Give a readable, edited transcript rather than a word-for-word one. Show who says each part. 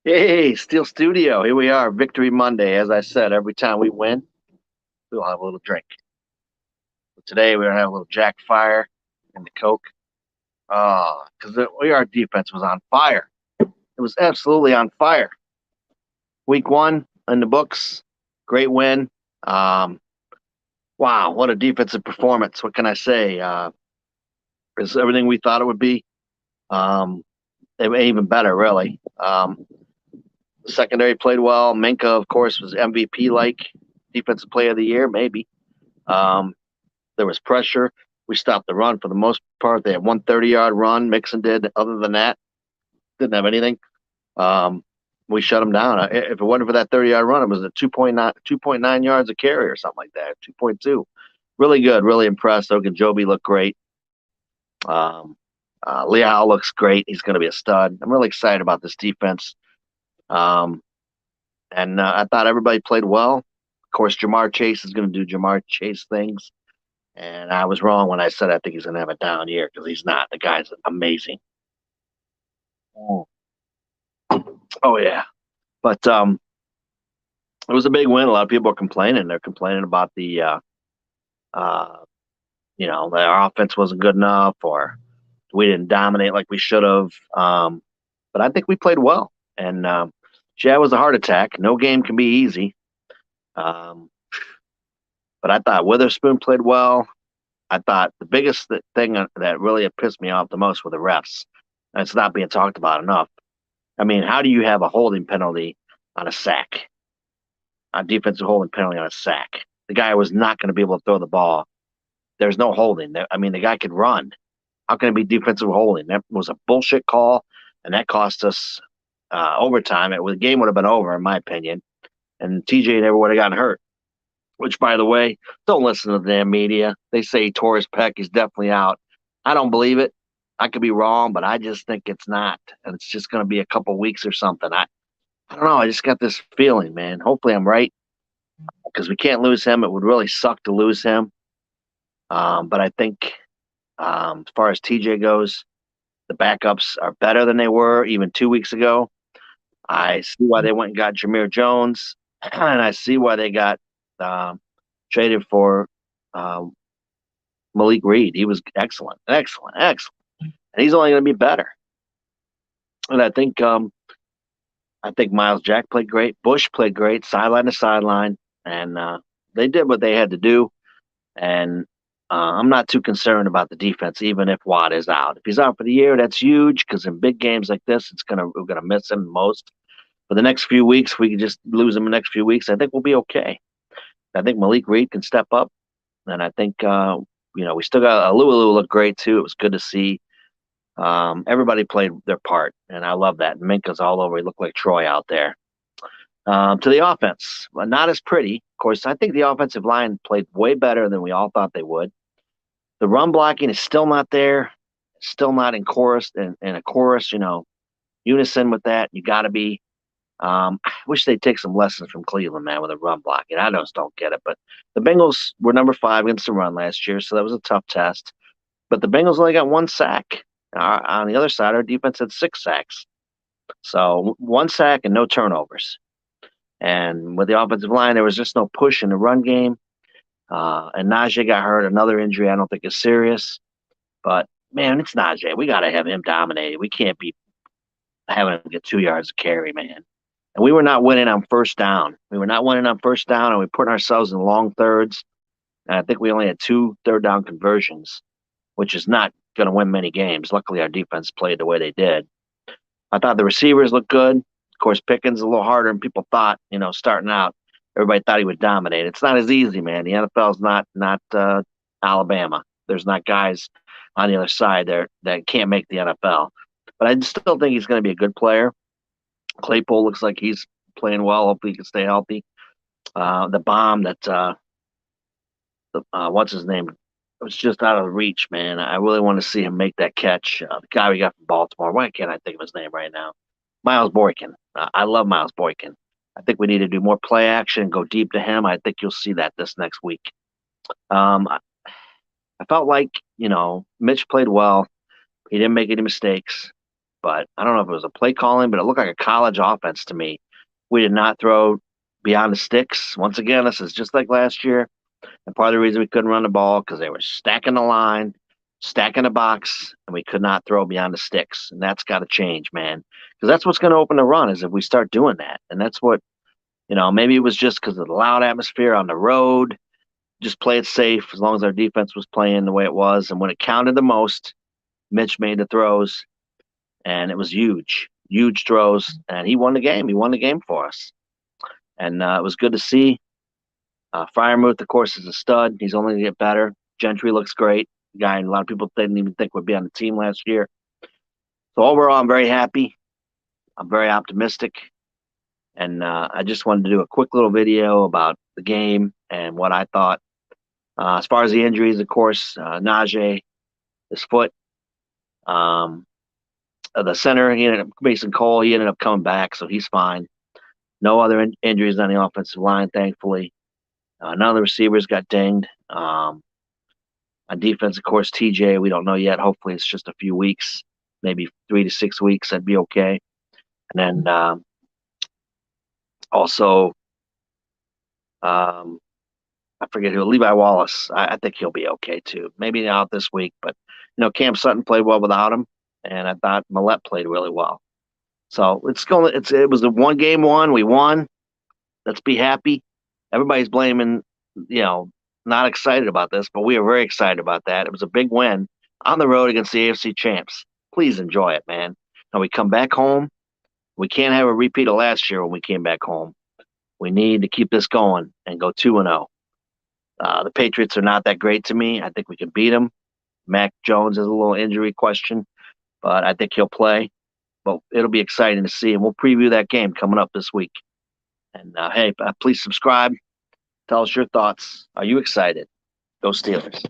Speaker 1: Hey, Steel Studio. Here we are, Victory Monday. As I said, every time we win, we'll have a little drink. But today we're gonna have a little Jack Fire and the Coke. Because our defense was on fire. It was absolutely on fire. Week one in the books, great win. Um, wow, what a defensive performance! What can I say? It's everything we thought it would be. Um, even better, really. The secondary played well. Minka, of course, was MVP like defensive player of the year, maybe. Um, there was pressure. We stopped the run for the most part. They had 130-yard run. Mixon did. Other than that, didn't have anything. Um, we shut them down. If it wasn't for that 30-yard run, it was a 2.9 yards a carry or something like that. 2.2. Really good. Really impressed. Ogunjobi looked great. Um, Leal looks great. He's going to be a stud. I'm really excited about this defense. Um, and I thought everybody played well. Of course, Jamar Chase is going to do Jamar Chase things. And I was wrong when I said I think he's going to have a down year because he's not. The guy's amazing. Oh, oh yeah. But it was a big win. A lot of people are complaining. They're complaining about uh, their offense wasn't good enough or we didn't dominate like we should have. But I think we played well. And yeah, it was a heart attack. No game can be easy. Um, but I thought Witherspoon played well. I thought the biggest thing that really pissed me off the most were the refs. And it's not being talked about enough. I mean, how do you have a holding penalty on a sack? A defensive holding penalty on a sack. The guy was not going to be able to throw the ball. There's no holding. I mean, the guy could run. How can it be defensive holding? That was a bullshit call, and that cost us overtime. The game would have been over, in my opinion, and TJ never would have gotten hurt. Which, by the way, don't listen to the damn media. They say Torres Peck is definitely out. I don't believe it. I could be wrong, but I just think it's not, and it's just going to be a couple weeks or something. I don't know. I just got this feeling, man. Hopefully, I'm right because we can't lose him. It would really suck to lose him. But I think as far as TJ goes, the backups are better than they were even 2 weeks ago. I see why they went and got Jameer Jones, and I see why they got traded for um, Malik Reed. He was excellent, excellent, excellent, and he's only going to be better. And I think Miles Jack played great. Bush played great, sideline to sideline, and they did what they had to do. And I'm not too concerned about the defense, even if Watt is out. If he's out for the year, that's huge because in big games like this, we're gonna miss him most. For the next few weeks, we can just lose him the next few weeks. I think we'll be okay. I think Malik Reed can step up, and I think we still got Lulu looked great too. It was good to see. Everybody played their part, and I love that. Minka's all over. He looked like Troy out there. To the offense, well, not as pretty. Of course, I think the offensive line played way better than we all thought they would. The run blocking is still not there, still not in chorus in a chorus, unison with that. You got to be. I wish they'd take some lessons from Cleveland, man, with a run blocking. I just don't get it. But the Bengals were number 5 against the run last year, so that was a tough test. But the Bengals only got 1 sack. On the other side, our defense had 6 sacks. So 1 sack and no turnovers. And with the offensive line, there was just no push in the run game. And Najee got hurt, another injury I don't think is serious. But, man, it's Najee. We got to have him dominated. We can't be having him get 2 yards of carry, man. And we were not winning on first down. We were not winning on first down, and we put ourselves in long thirds. And I think we only had 2 third-down conversions, which is not going to win many games. Luckily, our defense played the way they did. I thought the receivers looked good. Of course, Pickens a little harder than people thought, starting out. Everybody thought he would dominate. It's not as easy, man. The NFL is not Alabama. There's not guys on the other side there that can't make the NFL. But I still think he's going to be a good player. Claypool looks like he's playing well. Hopefully he can stay healthy. The bomb that what's his name? It was just out of reach, man. I really want to see him make that catch. The guy we got from Baltimore. Why can't I think of his name right now? Miles Boykin. I love Miles Boykin. I think we need to do more play action, go deep to him. I think you'll see that this next week. I felt like, Mitch played well. He didn't make any mistakes. but I don't know if it was a play calling, but it looked like a college offense to me. We did not throw beyond the sticks. Once again, this is just like last year. And part of the reason we couldn't run the ball because they were stacking the line, stacking the box, and we could not throw beyond the sticks. And that's got to change, man. Because that's what's going to open the run is if we start doing that. And that's what, maybe it was just because of the loud atmosphere on the road. Just play it safe as long as our defense was playing the way it was. And when it counted the most, Mitch made the throws, and it was huge, huge throws. And he won the game. He won the game for us. And it was good to see. Freiermuth, of course, is a stud. He's only going to get better. Gentry looks great. Guy a lot of people didn't even think would be on the team last year. So overall, I'm very happy. I'm very optimistic. And I just wanted to do a quick little video about the game and what I thought. As far as the injuries, of course, Najee, his foot. The center, Mason Cole, he ended up coming back, so he's fine. No other injuries on the offensive line, thankfully. None of the receivers got dinged. On defense, of course, TJ, we don't know yet. Hopefully, it's just a few weeks, maybe 3 to 6 weeks. That'd be okay. And then also, I forget who, Levi Wallace. I think he'll be okay too. Maybe not this week, but Cam Sutton played well without him, and I thought Millette played really well. So it was a one game one. We won. Let's be happy. Everybody's blaming, not excited about this, but we are very excited about that. It was a big win on the road against the AFC champs. Please enjoy it, man. Now we come back home. We can't have a repeat of last year when we came back home. We need to keep this going and go 2-0. The Patriots are not that great to me. I think we can beat them. Mac Jones has a little injury question, but I think he'll play. But it'll be exciting to see, and we'll preview that game coming up this week. And hey, please subscribe. Tell us your thoughts. Are you excited? Go Steelers.